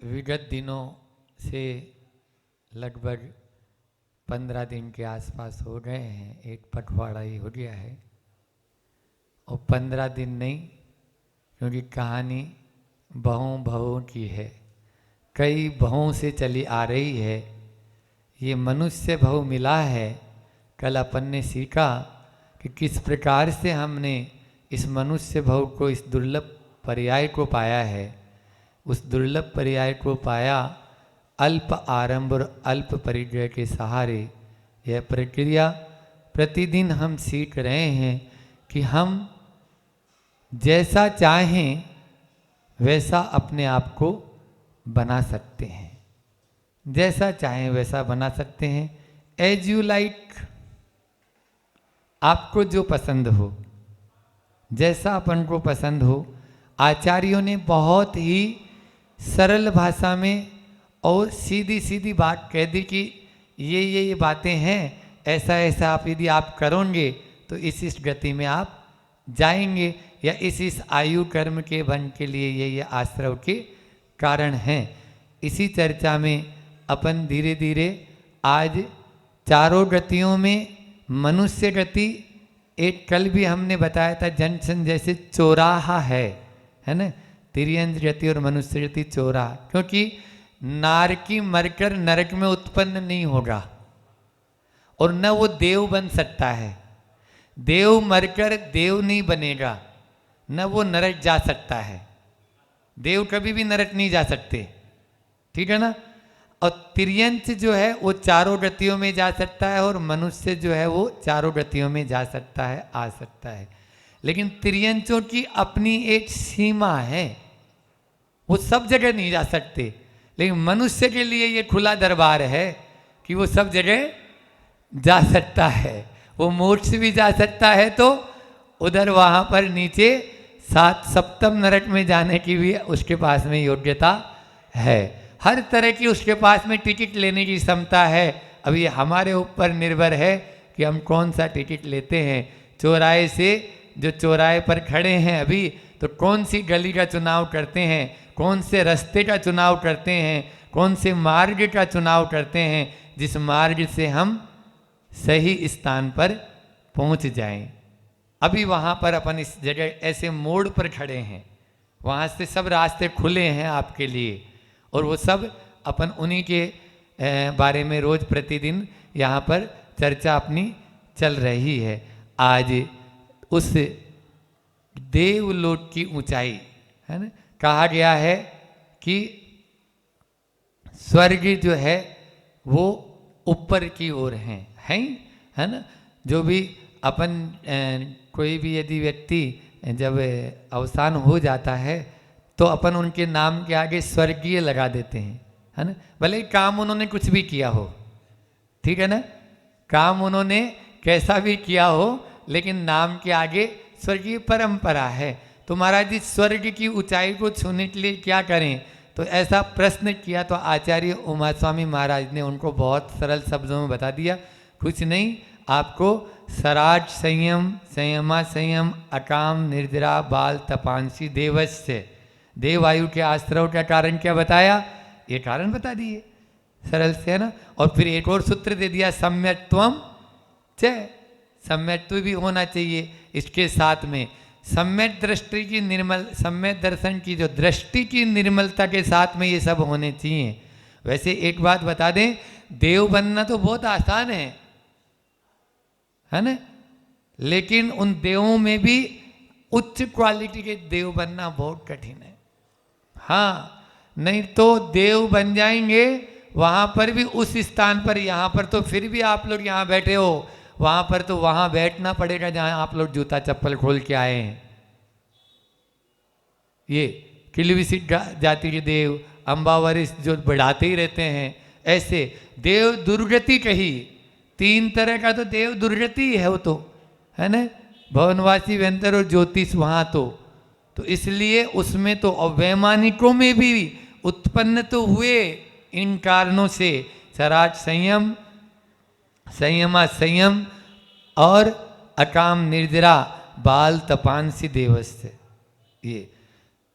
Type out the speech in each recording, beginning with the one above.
विगत दिनों से लगभग 15 दिन के आसपास हो गए हैं, एक पखवाड़ा ही हो गया है। और 15 दिन नहीं, क्योंकि कहानी बहुओं बहुओं की है, कई बहुओं से चली आ रही है। ये मनुष्य बहु मिला है। कल अपन ने सीखा कि किस प्रकार से हमने इस मनुष्य बहु को, इस दुर्लभ पर्याय को पाया है। उस दुर्लभ पर्याय को पाया अल्प आरंभ और अल्प परिग्रह के सहारे। यह प्रक्रिया प्रतिदिन हम सीख रहे हैं कि हम जैसा चाहें वैसा अपने आप को बना सकते हैं, जैसा चाहें वैसा बना सकते हैं। एज यू लाइक, आपको जो पसंद हो, जैसा अपन को पसंद हो। आचार्यों ने बहुत ही सरल भाषा में और सीधी सीधी बात कह दी कि ये बातें हैं, ऐसा ऐसा आप यदि आप करोगे तो इस गति में आप जाएंगे, या इस आयु कर्म के वन के लिए ये आश्रव के कारण हैं। इसी चर्चा में अपन धीरे धीरे आज चारों गतियों में मनुष्य गति, एक कल भी हमने बताया था जंक्शन जैसे चौराहा है ना, तिर्यंत गति और मनुष्य गति चौराहा। क्योंकि नारकी मरकर नरक में उत्पन्न नहीं होगा, और न वो देव बन सकता है। देव मरकर देव नहीं बनेगा, न वो नरक जा सकता है। देव कभी भी नरक नहीं जा सकते, ठीक है ना। और तिर्यंत जो है वो चारों गतियों में जा सकता है, और मनुष्य जो है वो चारों गतियों में जा सकता है, आ सकता है। लेकिन तिर्यंतों की अपनी एक सीमा है, वो सब जगह नहीं जा सकते। लेकिन मनुष्य के लिए ये खुला दरबार है कि वो सब जगह जा सकता है। वो मोक्ष भी जा सकता है, तो उधर वहाँ पर नीचे सप्तम नरक में जाने की भी उसके पास में योग्यता है। हर तरह की उसके पास में टिकट लेने की क्षमता है। अब ये हमारे ऊपर निर्भर है कि हम कौन सा टिकट लेते हैं। चौराहे से, जो चौराहे पर खड़े हैं अभी, तो कौन सी गली का चुनाव करते हैं, कौन से रास्ते का चुनाव करते हैं, कौन से मार्ग का चुनाव करते हैं, जिस मार्ग से हम सही स्थान पर पहुंच जाएं। अभी वहाँ पर अपन इस जगह ऐसे मोड़ पर खड़े हैं, वहाँ से सब रास्ते खुले हैं आपके लिए, और वो सब अपन उन्हीं के बारे में रोज प्रतिदिन यहाँ पर चर्चा अपनी चल रही है। आज उस देवलोक की ऊंचाई है ना, कहा गया है कि स्वर्ग जो है वो ऊपर की ओर है ना। जो भी अपन कोई भी यदि व्यक्ति जब अवसान हो जाता है तो अपन उनके नाम के आगे स्वर्गीय लगा देते हैं, है ना। भले काम उन्होंने कुछ भी किया हो, ठीक है ना, काम उन्होंने कैसा भी किया हो, लेकिन नाम के आगे स्वर्गीय परंपरा है। तो महाराज जी स्वर्ग की ऊंचाई को छूने के लिए क्या करें, तो ऐसा प्रश्न किया तो आचार्य उमा स्वामी महाराज ने उनको बहुत सरल शब्दों में बता दिया। कुछ नहीं, आपको सराज संयम, संयमा संयम, अकाम निर्जरा बाल तपांसी देवस्य, देवायु के आश्रव का कारण क्या बताया, ये कारण बता दिए सरल से, है ना। और फिर एक और सूत्र दे दिया, सम्यक्त्वम च, सम्यक्त्व भी होना चाहिए इसके साथ में। सम्यक दृष्टि की निर्मल, सम्यक दर्शन की जो दृष्टि की निर्मलता के साथ में ये सब होने चाहिए। वैसे एक बात बता दें, देव बनना तो बहुत आसान है ना, लेकिन उन देवों में भी उच्च क्वालिटी के देव बनना बहुत कठिन है। हाँ, नहीं तो देव बन जाएंगे वहाँ पर भी उस स्थान पर, यहाँ पर तो फिर भी आप लोग यहाँ बैठे हो, वहाँ पर तो वहाँ बैठना पड़ेगा जहाँ आप लोग जूता चप्पल खोल के आए हैं। ये किलविसिट जाति के देव, अम्बावरिश जो बढ़ाते ही रहते हैं, ऐसे देव दुर्गति कही। 3 तरह का तो देव दुर्गति है वो तो, है ना, भवनवासी, व्यंतर और ज्योतिष वहाँ तो इसलिए उसमें तो अवैमानिकों में भी उत्पन्न तो हुए इन कारणों से। सराज संयम, संयमा संयम और अकाम निर्जरा बाल तपांसी देवस्य, ये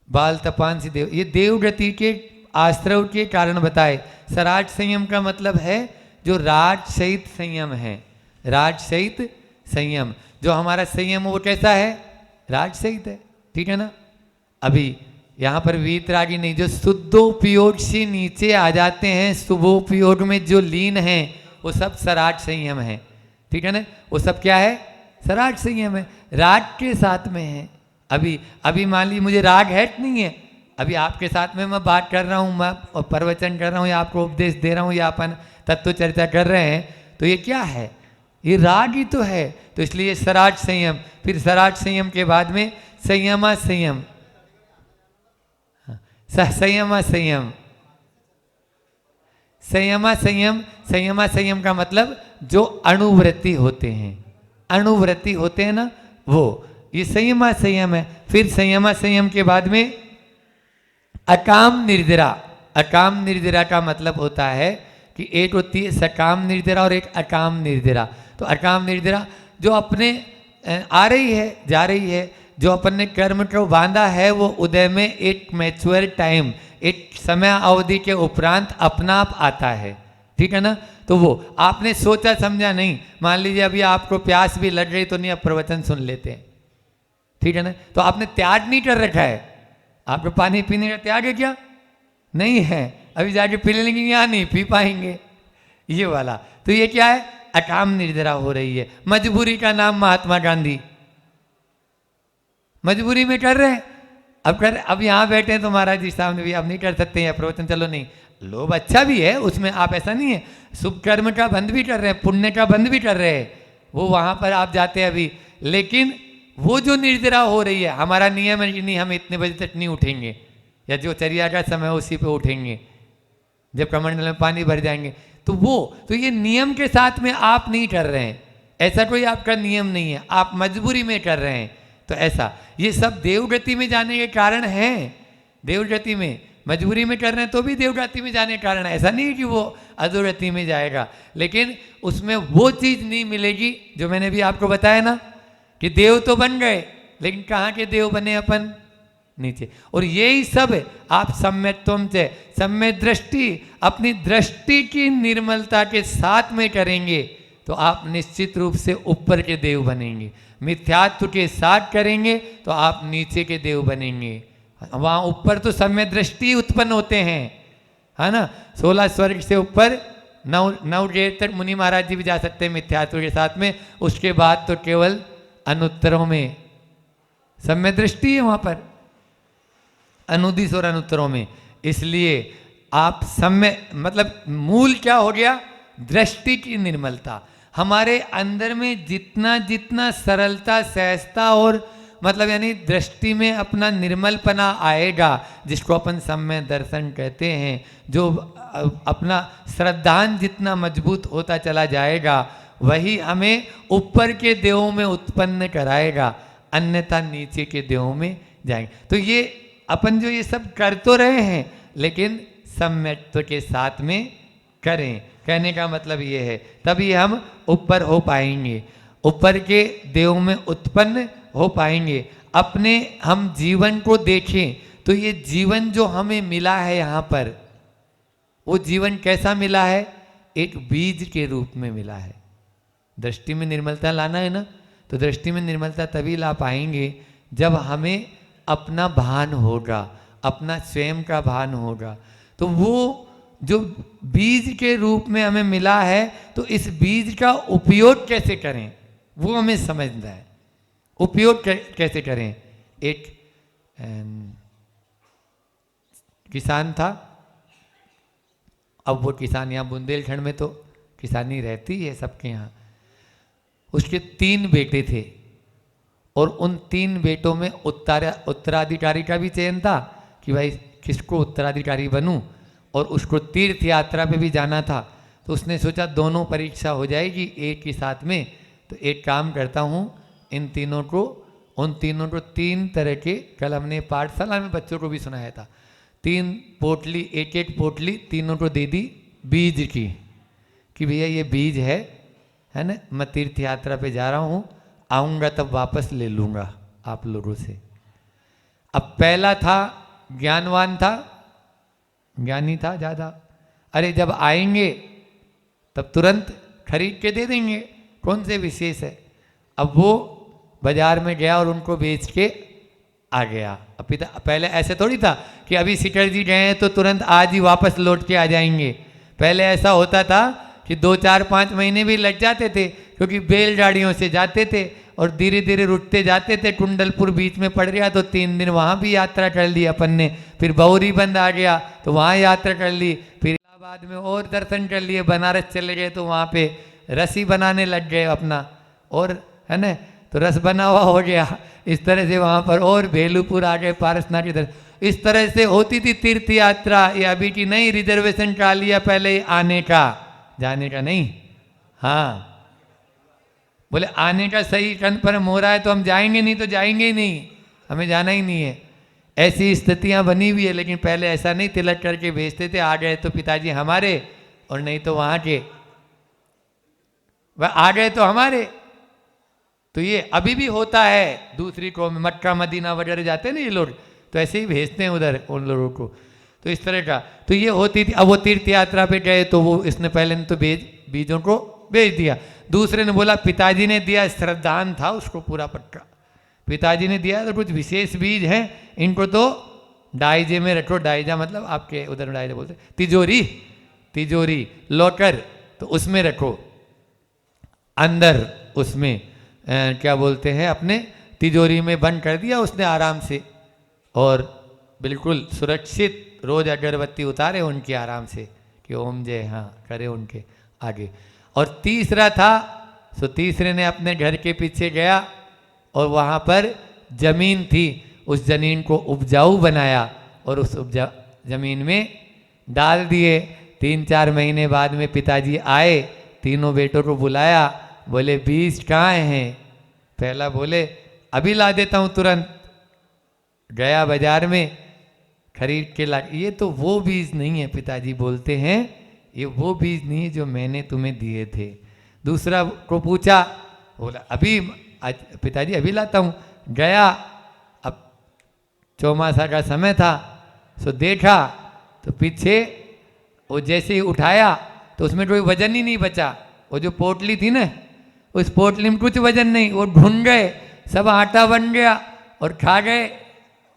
बाल तपांसी देव, ये देवगति के आश्रव के कारण बताए। सराट संयम का मतलब है जो राज सहित संयम है। राज सहित संयम, जो हमारा संयम वो कैसा है? राज सहित है, ठीक है ना। अभी यहाँ पर वीतरागी नहीं, जो शुद्धोपयोग से नीचे आ जाते हैं, शुभोपयोग में जो लीन है, वो सब सराट संयम है, ठीक है ना। वो सब क्या है? सराट संयम है, राग के साथ में है। अभी अभी मान लीजिए मुझे राग है नहीं है, अभी आपके साथ में मैं बात कर रहा हूँ, मैं और प्रवचन कर रहा हूँ या आपको उपदेश दे रहा हूँ या अपन तत्व चर्चा कर रहे हैं, तो ये क्या है? ये राग ही तो है। तो इसलिए सराट संयम, फिर सराट संयम के बाद में संयमा संयम, संयमा संयम, संयमा संयम। संयमा संयम का मतलब जो अणुव्रती होते हैं, अणुव्रती होते हैं ना, वो ये संयमा संयम है। फिर संयमा संयम के बाद में अकाम निर्जरा। अकाम निर्जरा का मतलब होता है कि एक होती है सकाम निर्जरा और एक अकाम निर्जरा। तो अकाम निर्जरा जो अपने आ रही है जा रही है, जो अपन ने कर्म को बांधा है, वो उदय में एक मैच्योर टाइम, एक समय अवधि के उपरांत अपना आप आता है, ठीक है ना। तो वो आपने सोचा समझा नहीं, मान लीजिए अभी आपको प्यास भी लग रही तो नहीं आप प्रवचन सुन लेते हैं, ठीक है ना। तो आपने त्याग नहीं कर रखा है, आपको पानी पीने का त्याग है क्या? नहीं है, अभी जाके पी लेंगे, यहाँ नहीं पी पाएंगे, ये वाला। तो ये क्या है? अकाम निर्जरा हो रही है। मजबूरी का नाम महात्मा गांधी, मजबूरी में कर रहे हैं। अब यहाँ बैठे हैं तो महाराज जी सामने भी, अब नहीं कर सकते हैं प्रवचन, चलो नहीं। लोभ अच्छा भी है उसमें, आप ऐसा नहीं है, शुभ कर्म का बंध भी कर रहे हैं, पुण्य का बंध भी कर रहे हैं, वो वहाँ पर आप जाते हैं अभी। लेकिन वो जो निर्जरा हो रही है, हमारा नियम है कि नहीं हम इतने बजे तक नहीं उठेंगे, या जो चर्या का समय उसी पे उठेंगे जब कमंडल में पानी भर जाएंगे। तो वो तो ये नियम के साथ में आप नहीं कर रहे हैं, ऐसा कोई आपका नियम नहीं है, आप मजबूरी में कर रहे हैं। तो ऐसा ये सब देवगति में जाने के कारण हैं। देवगति में मजबूरी में कर रहे हैं तो भी देवगति में जाने के कारण है, ऐसा नहीं है कि वो अधोगति में जाएगा। लेकिन उसमें वो चीज़ नहीं मिलेगी जो मैंने भी आपको बताया ना, कि देव तो बन गए लेकिन कहाँ के देव बने अपन? नीचे। और यही सब आप सम्यत्वम से, सम्य दृष्टि, अपनी दृष्टि की निर्मलता के साथ में करेंगे तो आप निश्चित रूप से ऊपर के देव बनेंगे। मिथ्यात्व के साथ करेंगे तो आप नीचे के देव बनेंगे। वहाँ ऊपर तो सम्य दृष्टि उत्पन्न होते हैं, है ना। 16 स्वर्ग से ऊपर 9 गेट तक मुनि महाराज जी भी जा सकते हैं मिथ्यात्व के साथ में। उसके बाद तो केवल अनुत्तरों में सम्य दृष्टि है, वहाँ पर अनुदिश और अनुत्तरों में। इसलिए आप सम्य मतलब मूल क्या हो गया? दृष्टि की निर्मलता। हमारे अंदर में जितना जितना सरलता, सहजता और मतलब यानी दृष्टि में अपना निर्मलपना आएगा, जिसको अपन सम्य दर्शन कहते हैं, जो अपना श्रद्धान जितना मजबूत होता चला जाएगा, वही हमें ऊपर के देवों में उत्पन्न कराएगा, अन्यथा नीचे के देवों में जाएंगे। तो ये अपन जो ये सब कर तो रहे हैं, लेकिन सम्यत्व के साथ में करें। कहने का मतलब ये है, तभी हम ऊपर हो पाएंगे, ऊपर के देव में उत्पन्न हो पाएंगे। अपने हम जीवन को देखें तो ये जीवन जो हमें मिला है यहाँ पर, वो जीवन कैसा मिला है? एक बीज के रूप में मिला है। दृष्टि में निर्मलता लाना है ना, तो दृष्टि में निर्मलता तभी ला पाएंगे जब हमें अपना भान होगा, अपना स्वयं का भान होगा। तो वो जो बीज के रूप में हमें मिला है, तो इस बीज का उपयोग कैसे करें वो हमें समझना है। उपयोग कैसे करें? एक किसान था, अब वो किसान यहाँ बुंदेलखंड में तो किसानी रहती है सबके यहाँ। उसके 3 बेटे थे और उन 3 बेटों में उत्तराधिकारी का भी चयन था कि भाई किसको उत्तराधिकारी बनूं, और उसको तीर्थ यात्रा पे भी जाना था। तो उसने सोचा दोनों परीक्षा हो जाएगी एक ही साथ में, तो एक काम करता हूँ, उन तीनों को 3 तरह के, कल हमने पाठशाला में बच्चों को भी सुनाया था, 3 पोटली, एक पोटली तीनों को दे दी बीज की, कि भैया ये बीज है ना, मैं तीर्थ यात्रा पे जा रहा हूँ, आऊँगा तब वापस ले लूँगा आप लोगों से। अब पहला था ज्ञानवान था, ज्ञानी था ज़्यादा। अरे जब आएंगे तब तुरंत खरीद के दे देंगे, कौन से विशेष है। अब वो बाजार में गया और उनको बेच के आ गया। अब पिता, पहले ऐसे थोड़ी था कि अभी सिटर जी गए हैं तो तुरंत आज ही वापस लौट के आ जाएंगे। पहले ऐसा होता था कि 2-4-5 महीने भी लग जाते थे, क्योंकि बैलगाड़ियों से जाते थे और धीरे धीरे रुकते जाते थे। कुंडलपुर बीच में पड़ गया तो 3 दिन वहाँ भी यात्रा कर ली अपन ने। फिर बौरी बंद आ गया तो वहाँ यात्रा कर ली। फिर इलाहाबाद में और दर्शन कर लिए। बनारस चले गए तो वहाँ पे रसी बनाने लग गए अपना, और है ना, तो रस बना हुआ हो गया। इस तरह से वहाँ पर और भेलूपुर आ गए, पारसनाथ इधर। इस तरह से होती थी तीर्थ यात्रा। ये अभी की नहीं, रिजर्वेशन करा लिया पहले आने का, जाने का नहीं। हाँ, बोले आने का सही कन्फर्म हो रहा है तो हम जाएंगे, नहीं तो जाएंगे ही नहीं, हमें जाना ही नहीं है। ऐसी स्थितियां बनी हुई है। लेकिन पहले ऐसा नहीं, तिलक करके भेजते थे, आ गए तो पिताजी हमारे, और नहीं तो वहाँ के, वह आ गए तो हमारे। तो ये अभी भी होता है दूसरी कौम में, मक्का मदीना वगैरह जाते हैं ना ये लोग, तो ऐसे ही भेजते हैं उधर उन लोगों को। तो इस तरह का तो ये होती थी। अब वो तीर्थ यात्रा पे गए तो वो इसने पहले ने तो बीजों को बेच दिया। दूसरे ने बोला, पिताजी ने दिया, श्रद्धान था उसको पूरा पक्का, पिताजी ने दिया तो कुछ विशेष बीज हैं, इनको तो डाइजे में रखो। डाइजा मतलब आपके उधर डाइजा बोलते, तिजोरी, तिजोरी लॉकर, तो उसमें रखो। अंदर उसमें क्या बोलते हैं, अपने तिजोरी में बंद कर दिया उसने आराम से, और बिल्कुल सुरक्षित। रोज अगरबत्ती उतारे उनकी आराम से कि ओम जय, हाँ करे उनके आगे। और तीसरा था, सो तीसरे ने अपने घर के पीछे गया और वहाँ पर जमीन थी, उस जमीन को उपजाऊ बनाया और उस जमीन में डाल दिए। 3-4 महीने बाद में पिताजी आए, तीनों बेटों को बुलाया, बोले बीज कहाँ हैं। पहला बोले अभी ला देता हूँ तुरंत। गया बाजार में खरीद के ला, ये तो वो बीज नहीं है, पिताजी बोलते हैं ये वो बीज नहीं है जो मैंने तुम्हें दिए थे। दूसरा को पूछा, बोला अभी पिताजी अभी लाता हूँ। गया, अब चौमासा का समय था, सो देखा तो पीछे वो जैसे ही उठाया तो उसमें कोई वजन ही नहीं बचा। वो जो पोटली थी ना, उस पोटली में कुछ वजन नहीं, वो ढूंढ गए, सब आटा बन गया और खा गए।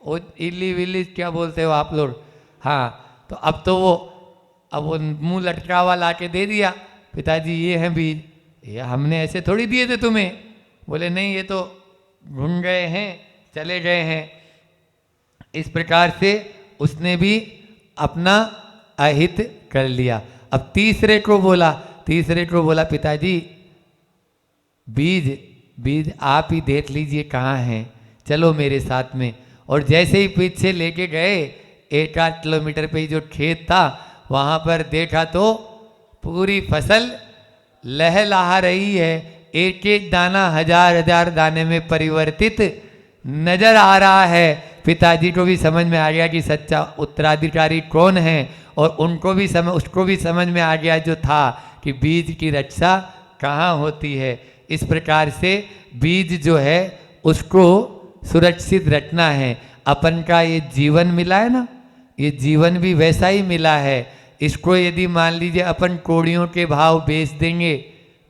वो इली विली क्या बोलते हो आप लोग, हाँ। तो अब तो वो मुंह लटका हुआ ला के दे दिया, पिताजी ये हैं बीज, ये हमने ऐसे थोड़ी दिए थे तुम्हें। बोले नहीं, ये तो ढूंढ गए हैं, चले गए हैं। इस प्रकार से उसने भी अपना अहित कर लिया। अब तीसरे को बोला पिताजी बीज आप ही देख लीजिए कहाँ हैं, चलो मेरे साथ में। और जैसे ही पीछे लेके गए, 1-8 किलोमीटर पे ही जो खेत था वहाँ पर देखा तो पूरी फसल लहलहा रही है। एक एक दाना हजार दाने में परिवर्तित नजर आ रहा है। पिताजी को भी समझ में आ गया कि सच्चा उत्तराधिकारी कौन है, और उसको भी समझ में आ गया जो था कि बीज की रक्षा कहाँ होती है। इस प्रकार से बीज जो है उसको सुरक्षित रखना है। अपन का ये जीवन मिला है ना, ये जीवन भी वैसा ही मिला है। इसको यदि मान लीजिए अपन कौड़ियों के भाव बेच देंगे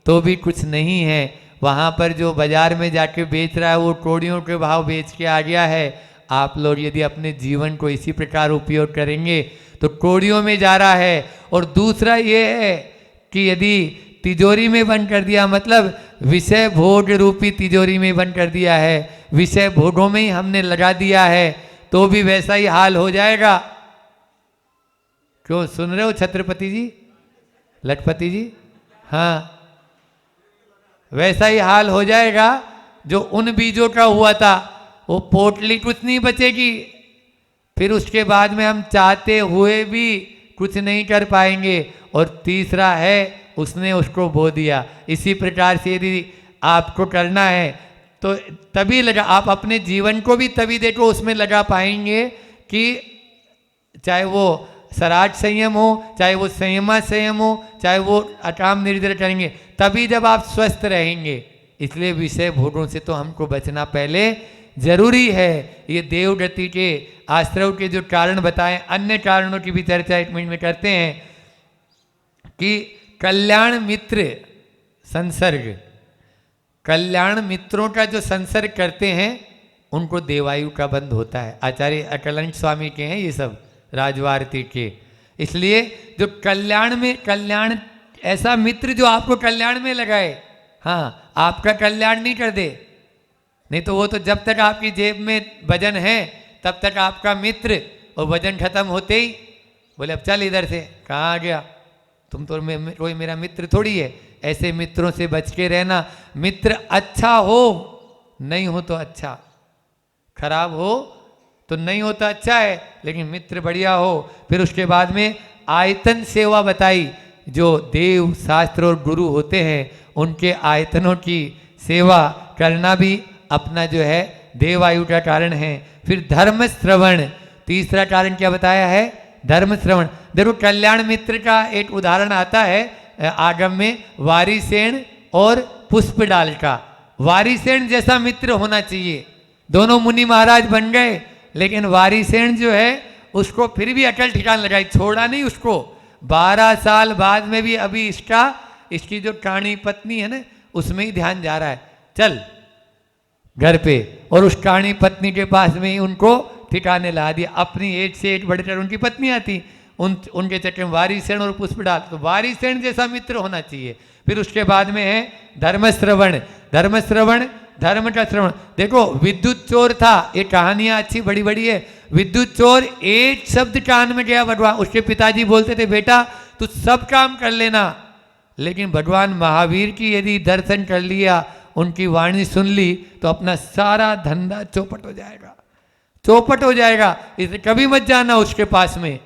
तो भी कुछ नहीं है। वहाँ पर जो बाजार में जाके बेच रहा है वो कौड़ियों के भाव बेच के आ गया है। आप लोग यदि अपने जीवन को इसी प्रकार उपयोग करेंगे तो कौड़ियों में जा रहा है। और दूसरा ये है कि यदि तिजोरी में बंद कर दिया, मतलब विषय भोग रूपी तिजोरी में बंद कर दिया है, विषय भोगों में ही हमने लगा दिया है, तो भी वैसा ही हाल हो जाएगा। क्यों सुन रहे हो छत्रपति जी, लखपति जी, हाँ, वैसा ही हाल हो जाएगा जो उन बीजों का हुआ था। वो पोटली कुछ नहीं बचेगी, फिर उसके बाद में हम चाहते हुए भी कुछ नहीं कर पाएंगे। और तीसरा है उसने उसको बो दिया। इसी प्रकार से यदि आपको करना है तो तभी आप अपने जीवन को भी तभी देखो उसमें लगा पाएंगे कि चाहे वो सराज संयम हो, चाहे वो संयम हो, चाहे वो अकाम निर्जर करेंगे, तभी जब आप स्वस्थ रहेंगे। इसलिए विषय भोगों से तो हमको बचना पहले जरूरी है ये देवगति के आश्रव के जो कारण बताएं, अन्य कारणों की भी चर्चा 1 मिनट में करते हैं कि कल्याण मित्र संसर्ग, कल्याण मित्रों का जो संसर्ग करते हैं उनको देवायु का बंध होता है। आचार्य अकलंक स्वामी के हैं ये सब, राजवारती के। इसलिए जो कल्याण में, कल्याण ऐसा मित्र जो आपको कल्याण में लगाए, हाँ आपका कल्याण नहीं कर दे, नहीं तो वो तो जब तक आपकी जेब में वजन है तब तक आपका मित्र, और वजन खत्म होते ही बोले अब चल इधर से, कहाँ आ गया तुम, तो कोई मेरा मित्र थोड़ी है। ऐसे मित्रों से बच के रहना। मित्र अच्छा हो, नहीं हो तो अच्छा, खराब हो तो नहीं होता अच्छा है, लेकिन मित्र बढ़िया हो। फिर उसके बाद में आयतन सेवा बताई, जो देव शास्त्र और गुरु होते हैं उनके आयतनों की सेवा करना भी अपना जो है देवायु का कारण है। फिर धर्म श्रवण, तीसरा कारण क्या बताया है, धर्म श्रवण। देखो कल्याण मित्र का एक उदाहरण आता है आगम में, वारिसेन और पुष्पडाल का। वारिसेन जैसा मित्र होना चाहिए। दोनों मुनि महाराज बन गए, लेकिन वारिसेन जो है उसको फिर भी अटल ठिकान लगाई, छोड़ा नहीं उसको। 12 साल बाद में भी अभी इसकी जो काणी पत्नी है ना, उसमें ही ध्यान जा रहा है, चल घर पे। और उस काणी पत्नी के पास में ही उनको ठिकाने ला दिया। अपनी एज से एज बढ़कर उनकी पत्नियां थी, उनके चक्कर में वारिसेन और पुष्पडाल। तो वारिसेन जैसा मित्र होना चाहिए। फिर उसके बाद में है धर्म श्रवण। धर्म श्रवण, धर्म का श्रवण। देखो विद्युत चोर था, ये कहानियां अच्छी बड़ी बड़ी है। विद्युत चोर एक शब्द कान में गया भगवान, उसके पिताजी बोलते थे बेटा तू सब काम कर लेना, लेकिन भगवान महावीर की यदि दर्शन कर लिया, उनकी वाणी सुन ली, तो अपना सारा धंधा चौपट हो जाएगा, चौपट हो जाएगा। इसलिए कभी मत जाना उसके पास में।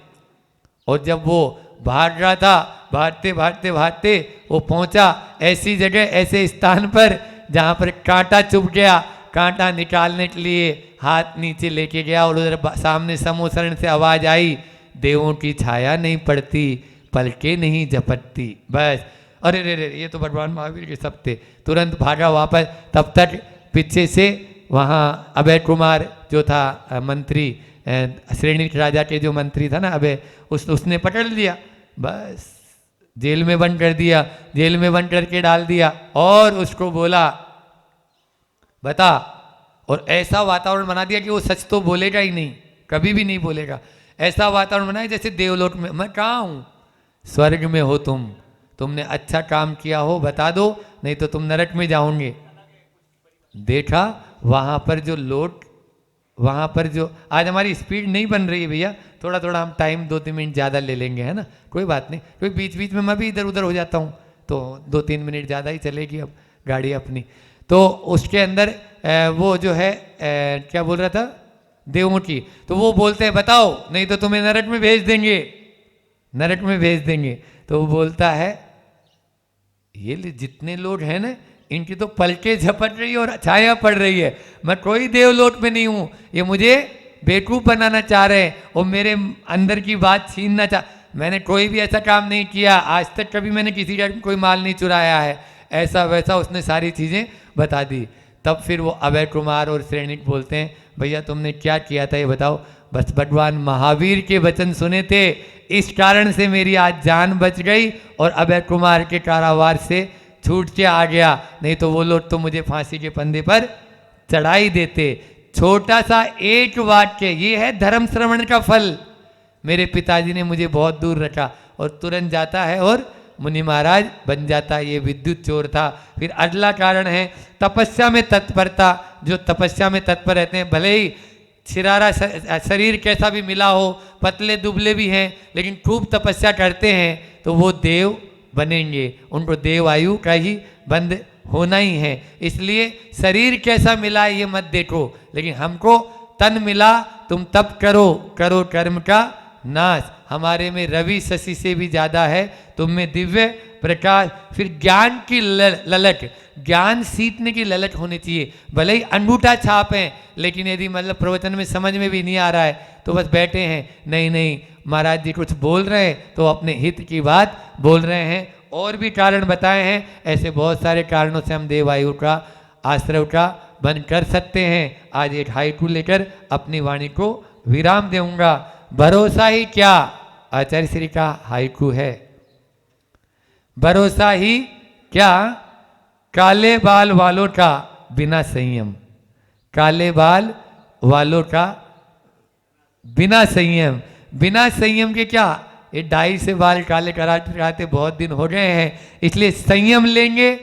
और जब वो भाग रहा था, भागते भागते भागते वो पहुंचा ऐसी जगह, ऐसे स्थान पर जहाँ पर कांटा चुभ गया। कांटा निकालने के लिए हाथ नीचे लेके गया और उधर सामने समोसरण से आवाज आई, देवों की छाया नहीं पड़ती, पलके नहीं झपटती। बस, अरे रे रे, ये तो भगवान महावीर के सब थे। तुरंत भागा वापस। तब तक पीछे से वहाँ अभय कुमार जो था मंत्री, श्रेणी राजा के जो मंत्री था ना अभय, उसने पकड़ लिया, बस जेल में बंद कर दिया। जेल में बंद करके डाल दिया और उसको बोला बता, और ऐसा वातावरण बना दिया कि वो सच तो बोलेगा ही नहीं, कभी भी नहीं बोलेगा। ऐसा वातावरण बनाया जैसे देवलोक में, मैं कहाँ हूँ, स्वर्ग में हो तुमने अच्छा काम किया हो बता दो, नहीं तो तुम नरक में जाओगे। देखा वहाँ पर जो लोग, वहाँ पर जो, आज हमारी स्पीड नहीं बन रही है भैया, थोड़ा थोड़ा हम टाइम 2-3 मिनट ज़्यादा ले लेंगे, है ना, कोई बात नहीं। कोई बीच बीच में मैं भी इधर उधर हो जाता हूँ, तो 2-3 मिनट ज़्यादा ही चलेगी अब गाड़ी अपनी। तो उसके अंदर वो जो है क्या बोल रहा था, देवों की, तो वो बोलते हैं बताओ नहीं तो तुम्हें नरक में भेज देंगे, नरक में भेज देंगे। तो वो बोलता है ये जितने लोग हैं ना, इनकी तो पलके झपट रही है और छाया पड़ रही है, मैं कोई देवलोक में नहीं हूँ, ये मुझे बेवकूफ़ बनाना चाह रहे हैं और मेरे अंदर की बात छीनना चाह। मैंने कोई भी ऐसा काम नहीं किया, आज तक कभी मैंने किसी का कोई माल नहीं चुराया है, ऐसा वैसा उसने सारी चीज़ें बता दी। तब फिर वो अभय कुमार और श्रेणिक बोलते हैं भैया तुमने क्या किया था ये बताओ। बस भगवान महावीर के वचन सुने थे, इस कारण से मेरी आज जान बच गई और अभय कुमार के कारावार से छूट के आ गया, नहीं तो वो लोग तो मुझे फांसी के फंदे पर चढ़ा ही देते। छोटा सा एक वाक्य, ये है धर्म श्रवण का फल। मेरे पिताजी ने मुझे बहुत दूर रखा और तुरंत जाता है और मुनि महाराज बन जाता है। ये विद्युत चोर था। फिर अगला कारण है तपस्या में तत्परता। जो तपस्या में तत्पर रहते हैं, भले ही छिरारा शरीर कैसा भी मिला हो, पतले दुबले भी हैं, लेकिन खूब तपस्या करते हैं तो वो देव बनेंगे, उनको देव आयु का ही बंद होना ही है। इसलिए शरीर कैसा मिला ये मत देखो, लेकिन हमको तन मिला, तुम तप करो, करो कर्म का नाश। हमारे में रवि शशि से भी ज़्यादा है, तुम में दिव्य प्रकाश। फिर ज्ञान की ललक, ज्ञान सीखने की ललक होनी चाहिए। भले ही अंगूठा छाप है, लेकिन यदि मतलब प्रवचन में समझ में भी नहीं आ रहा है तो बस बैठे हैं, नहीं नहीं महाराज जी कुछ बोल रहे हैं तो अपने हित की बात बोल रहे हैं। और भी कारण बताए हैं, ऐसे बहुत सारे कारणों से हम देवायु का आश्रव का बंद कर सकते हैं। आज एक हाइकू लेकर अपनी वाणी को विराम दूंगा। भरोसा ही क्या, आचार्य श्री का हाइकू है। भरोसा ही क्या, काले बाल वालों का बिना संयम, काले बाल वालों का बिना संयम, बिना संयम के क्या, ये डाई से बाल काले कराते कराते बहुत दिन हो गए हैं, इसलिए संयम लेंगे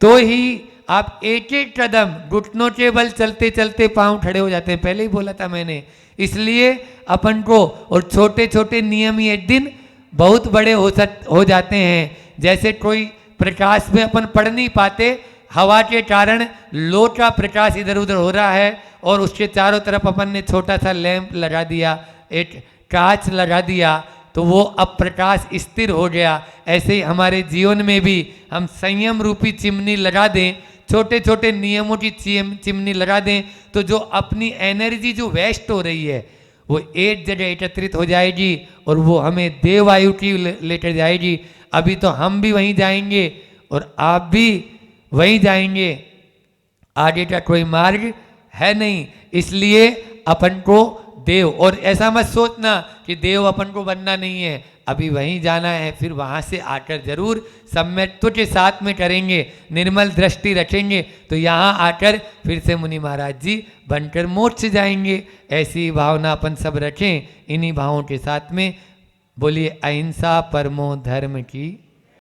तो ही आप एक एक कदम घुटनों के बल चलते चलते पांव खड़े हो जाते हैं। पहले ही बोला था मैंने। इसलिए अपन को, और छोटे छोटे नियम ही एक दिन बहुत बड़े हो जाते हैं। जैसे कोई प्रकाश में अपन पढ़ नहीं पाते, हवा के कारण लो का प्रकाश इधर उधर हो रहा है और उसके चारों तरफ अपन ने छोटा सा लैंप लगा दिया, एक कांच लगा दिया, तो वो अब प्रकाश स्थिर हो गया। ऐसे ही हमारे जीवन में भी हम संयम रूपी चिमनी लगा दें, छोटे छोटे नियमों की चिमनी लगा दें, तो जो अपनी एनर्जी जो वेस्ट हो रही है वो एक जगह एकत्रित हो जाएगी और वो हमें देवायु की लेकर जाएगी। अभी तो हम भी वहीं जाएंगे और आप भी वहीं जाएंगे, आगे का कोई मार्ग है नहीं। इसलिए अपन को देव, और ऐसा मत सोचना कि देव अपन को बनना नहीं है, अभी वहीं जाना है, फिर वहाँ से आकर जरूर सम्यक्त्व के साथ में करेंगे, निर्मल दृष्टि रखेंगे, तो यहाँ आकर फिर से मुनि महाराज जी बनकर मोक्ष जाएंगे। ऐसी भावना अपन सब रखें। इन्हीं भावों के साथ में बोलिए अहिंसा परमो धर्म की।